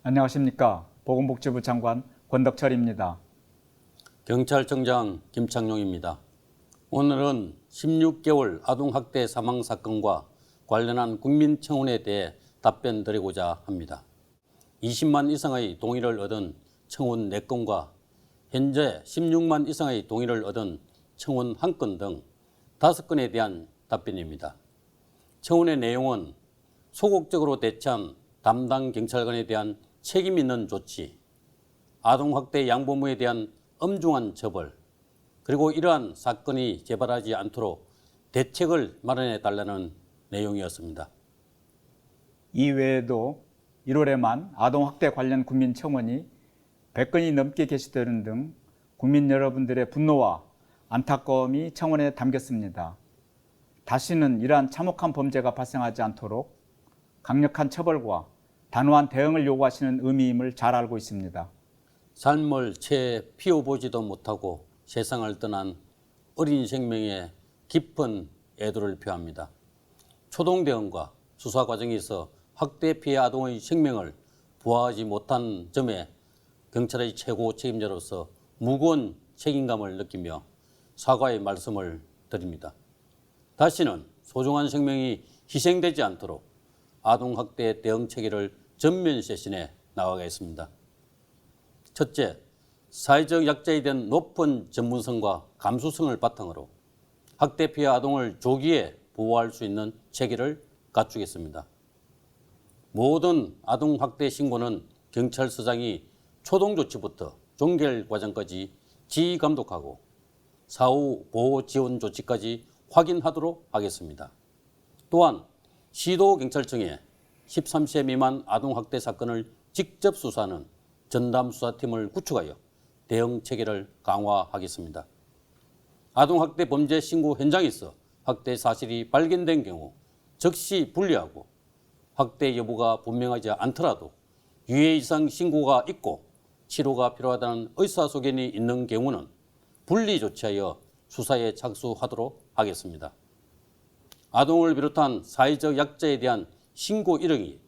안녕하십니까. 보건복지부 장관 권덕철입니다. 경찰청장 김창룡입니다. 오늘은 16개월 아동학대 사망사건과 관련한 국민청원에 대해 답변 드리고자 합니다. 20만 이상의 동의를 얻은 청원 4건과 현재 16만 이상의 동의를 얻은 청원 1건 등 5건에 대한 답변입니다. 청원의 내용은 소극적으로 대처한 담당 경찰관에 대한 책임 있는 조치, 아동학대 양부모에 대한 엄중한 처벌, 그리고 이러한 사건이 재발하지 않도록 대책을 마련해 달라는 내용이었습니다. 이외에도 1월에만 아동학대 관련 국민청원이 100건이 넘게 게시되는 등 국민 여러분들의 분노와 안타까움이 청원에 담겼습니다. 다시는 이러한 참혹한 범죄가 발생하지 않도록 강력한 처벌과 단호한 대응을 요구하시는 의미임을 잘 알고 있습니다. 삶을 채 피워보지도 못하고 세상을 떠난 어린 생명에 깊은 애도를 표합니다. 초동 대응과 수사 과정에서 학대 피해 아동의 생명을 부화하지 못한 점에 경찰의 최고 책임자로서 무거운 책임감을 느끼며 사과의 말씀을 드립니다. 다시는 소중한 생명이 희생되지 않도록 아동학대 대응 체계를 전면 쇄신해 나가겠습니다. 첫째, 사회적 약자에 대한 높은 전문성과 감수성을 바탕으로 학대 피해 아동을 조기에 보호할 수 있는 체계를 갖추겠습니다. 모든 아동학대 신고는 경찰서장이 초동조치부터 종결 과정까지 지휘감독하고 사후 보호 지원 조치까지 확인하도록 하겠습니다. 또한 시도경찰청에 13세 미만 아동학대 사건을 직접 수사하는 전담수사팀을 구축하여 대응 체계를 강화하겠습니다. 아동학대 범죄 신고 현장에서 학대 사실이 발견된 경우 즉시 분리하고 학대 여부가 분명하지 않더라도 유해 이상 신고가 있고 치료가 필요하다는 의사소견이 있는 경우는 분리 조치하여 수사에 착수하도록 하겠습니다. 아동을 비롯한 사회적 약자에 대한 신고 이력이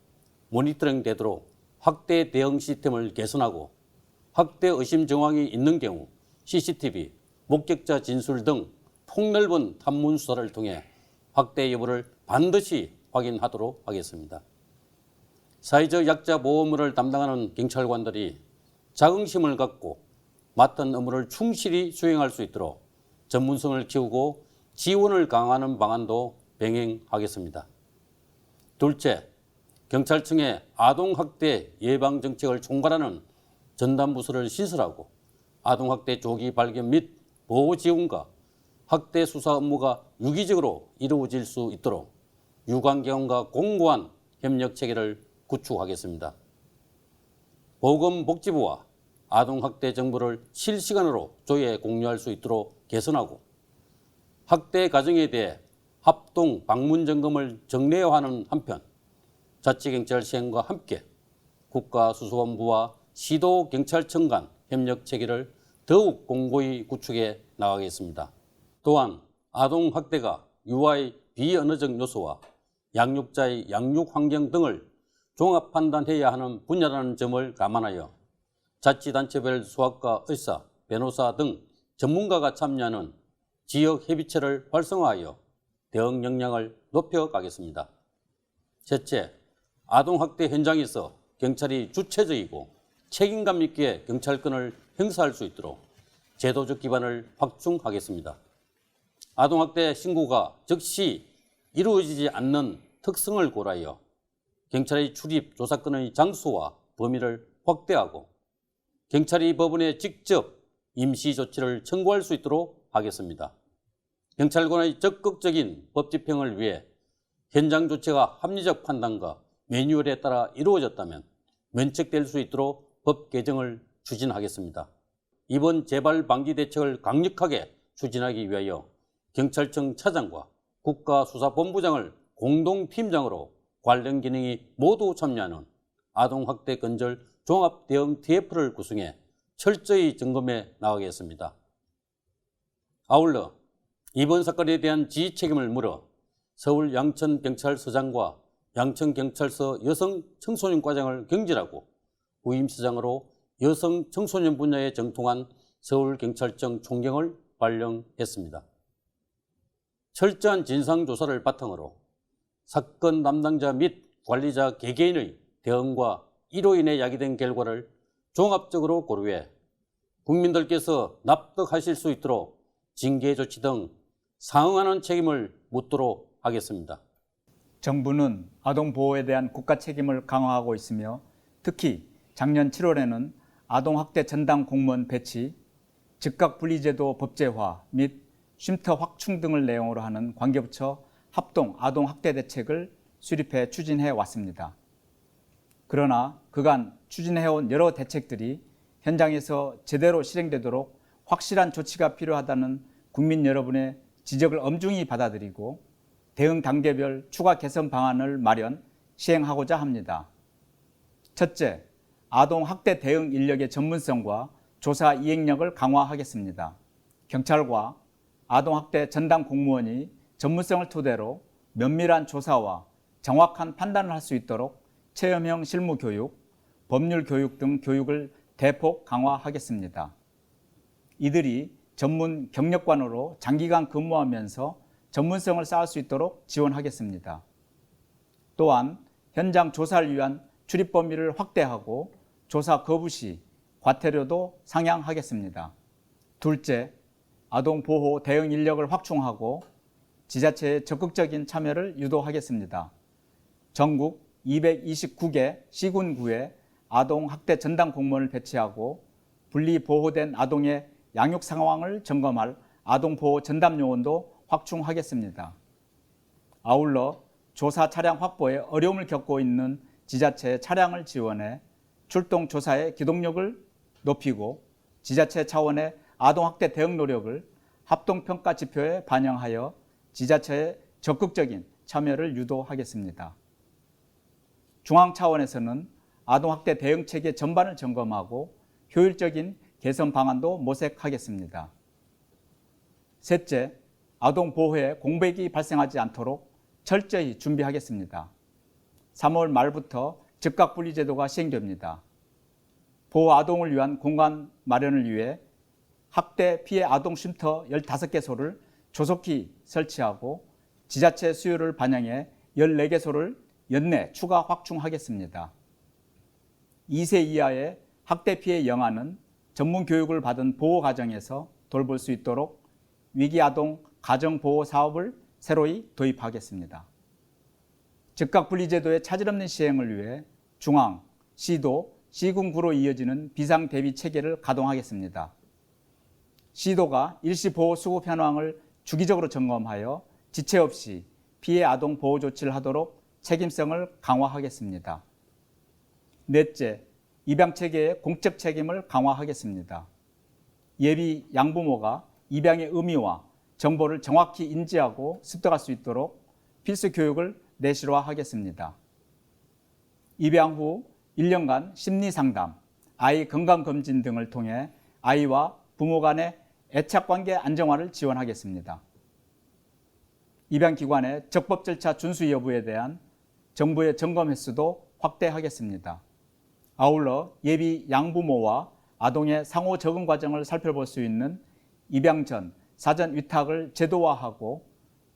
모니터링 되도록 학대 대응 시스템을 개선하고 학대 의심 정황이 있는 경우 CCTV, 목격자 진술 등 폭넓은 탐문 수사를 통해 학대 여부를 반드시 확인하도록 하겠습니다. 사회적 약자 보호 업무를 담당하는 경찰관들이 자긍심을 갖고 맡은 업무를 충실히 수행할 수 있도록 전문성을 키우고 지원을 강화하는 방안도 병행하겠습니다. 둘째, 경찰청에 아동학대 예방정책을 총괄하는 전담부서를 신설하고 아동학대 조기 발견 및 보호 지원과 학대 수사 업무가 유기적으로 이루어질 수 있도록 유관기관과 공고한 협력체계를 구축하겠습니다. 보건복지부와 아동학대 정보를 실시간으로 조회해 공유할 수 있도록 개선하고 학대 가정에 대해 합동 방문점검을 정례화하는 한편 자치경찰 시행과 함께 국가수사본부와 시도경찰청 간 협력체계를 더욱 공고히 구축해 나가겠습니다. 또한 아동학대가 유아의 비언어적 요소와 양육자의 양육환경 등을 종합 판단해야 하는 분야라는 점을 감안하여 자치단체별 수학과 의사, 변호사 등 전문가가 참여하는 지역협의체를 활성화하여 대응 역량을 높여가겠습니다. 셋째, 아동학대 현장에서 경찰이 주체적이고 책임감 있게 경찰권을 행사할 수 있도록 제도적 기반을 확충하겠습니다. 아동학대 신고가 즉시 이루어지지 않는 특성을 고려하여 경찰의 출입 조사권의 장소와 범위를 확대하고 경찰이 법원에 직접 임시조치를 청구할 수 있도록 하겠습니다. 경찰관의 적극적인 법 집행을 위해 현장 조치가 합리적 판단과 매뉴얼에 따라 이루어졌다면 면책될 수 있도록 법 개정을 추진하겠습니다. 이번 재발 방지 대책을 강력하게 추진하기 위하여 경찰청 차장과 국가수사본부장을 공동팀장으로 관련 기능이 모두 참여하는 아동학대 건절 종합대응 TF를 구성해 철저히 점검해 나가겠습니다. 아울러 이번 사건에 대한 지휘 책임을 물어 서울 양천경찰서장과 양천경찰서 여성 청소년과장을 경질하고 부임서장으로 여성 청소년 분야에 정통한 서울경찰청 총경을 발령했습니다. 철저한 진상조사를 바탕으로 사건 담당자 및 관리자 개개인의 대응과 이로 인해 야기된 결과를 종합적으로 고려해 국민들께서 납득하실 수 있도록 징계 조치 등 상응하는 책임을 묻도록 하겠습니다. 정부는 아동 보호에 대한 국가 책임을 강화하고 있으며 특히 작년 7월에는 아동학대 전담 공무원 배치, 즉각분리제도 법제화 및 쉼터 확충 등을 내용으로 하는 관계부처 합동 아동학대 대책을 수립해 추진해 왔습니다. 그러나 그간 추진해온 여러 대책들이 현장에서 제대로 실행되도록 확실한 조치가 필요하다는 국민 여러분의 지적을 엄중히 받아들이고 대응 단계별 추가 개선 방안을 마련, 시행하고자 합니다. 첫째, 아동학대 대응 인력의 전문성과 조사 이행력을 강화하겠습니다. 경찰과 아동학대 전담 공무원이 전문성을 토대로 면밀한 조사와 정확한 판단을 할 수 있도록 체험형 실무 교육, 법률 교육 등 교육을 대폭 강화하겠습니다. 이들이 전문 경력관으로 장기간 근무하면서 전문성을 쌓을 수 있도록 지원하겠습니다. 또한 현장 조사를 위한 출입 범위를 확대하고 조사 거부 시 과태료도 상향하겠습니다. 둘째, 아동보호 대응 인력을 확충하고 지자체의 적극적인 참여를 유도하겠습니다. 전국 229개 시군구에 아동학대 전담 공무원을 배치하고 분리보호된 아동의 양육 상황을 점검할 아동보호 전담 요원도 확충하겠습니다. 아울러 조사 차량 확보에 어려움을 겪고 있는 지자체의 차량을 지원해 출동 조사의 기동력을 높이고 지자체 차원의 아동학대 대응 노력을 합동평가 지표에 반영하여 지자체의 적극적인 참여를 유도하겠습니다. 중앙 차원에서는 아동학대 대응 체계 전반을 점검하고 효율적인 개선 방안도 모색하겠습니다. 셋째, 아동 보호에 공백이 발생하지 않도록 철저히 준비하겠습니다. 3월 말부터 즉각분리제도가 시행됩니다. 보호 아동을 위한 공간 마련을 위해 학대 피해 아동 쉼터 15개소를 조속히 설치하고 지자체 수요를 반영해 14개소를 연내 추가 확충하겠습니다. 2세 이하의 학대 피해 영아는 전문 교육을 받은 보호 가정에서 돌볼 수 있도록 위기 아동 가정 보호 사업을 새로이 도입하겠습니다. 즉각분리제도의 차질 없는 시행을 위해 중앙, 시도, 시군구로 이어지는 비상 대비 체계를 가동하겠습니다. 시도가 일시 보호 수급 현황을 주기적으로 점검하여 지체 없이 피해 아동 보호 조치를 하도록 책임성을 강화하겠습니다. 넷째, 입양 체계의 공적 책임을 강화하겠습니다. 예비 양부모가 입양의 의미와 정보를 정확히 인지하고 습득할 수 있도록 필수 교육을 내실화하겠습니다. 입양 후 1년간 심리상담, 아이 건강검진 등을 통해 아이와 부모 간의 애착관계 안정화를 지원하겠습니다. 입양기관의 적법 절차 준수 여부에 대한 정부의 점검 횟수도 확대하겠습니다. 아울러 예비 양부모와 아동의 상호 적응 과정을 살펴볼 수 있는 입양 전 사전 위탁을 제도화하고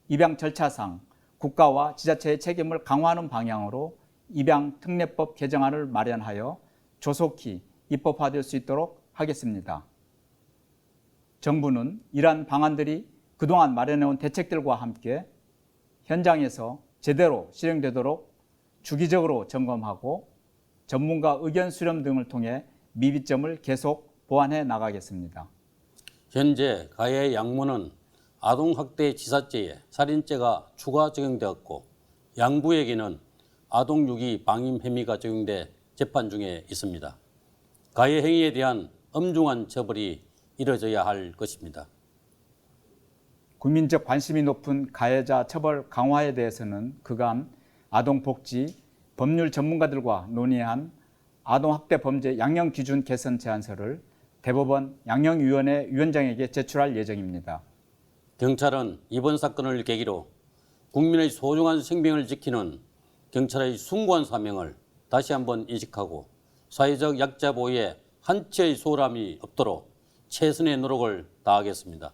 입양 절차상 국가와 지자체의 책임을 강화하는 방향으로 입양특례법 개정안을 마련하여 조속히 입법화될 수 있도록 하겠습니다. 정부는 이러한 방안들이 그동안 마련해온 대책들과 함께 현장에서 제대로 실행되도록 주기적으로 점검하고 전문가 의견 수렴 등을 통해 미비점을 계속 보완해 나가겠습니다. 현재 가해 양모는 아동학대치사죄에 살인죄가 추가 적용되었고 양부에게는 아동유기 방임 혐의가 적용돼 재판 중에 있습니다. 가해 행위에 대한 엄중한 처벌이 이뤄져야 할 것입니다. 국민적 관심이 높은 가해자 처벌 강화에 대해서는 그간 아동복지, 법률 전문가들과 논의한 아동학대 범죄 양형기준 개선 제안서를 대법원 양형위원회 위원장에게 제출할 예정입니다. 경찰은 이번 사건을 계기로 국민의 소중한 생명을 지키는 경찰의 숭고한 사명을 다시 한번 인식하고 사회적 약자 보호에 한치의 소홀함이 없도록 최선의 노력을 다하겠습니다.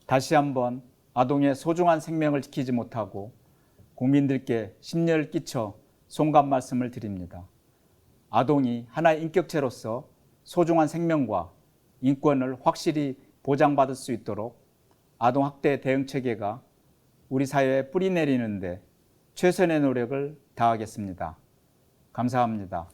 다시 한번 아동의 소중한 생명을 지키지 못하고 국민들께 심려를 끼쳐 송감 말씀을 드립니다. 아동이 하나의 인격체로서 소중한 생명과 인권을 확실히 보장받을 수 있도록 아동학대 대응 체계가 우리 사회에 뿌리 내리는데 최선의 노력을 다하겠습니다. 감사합니다.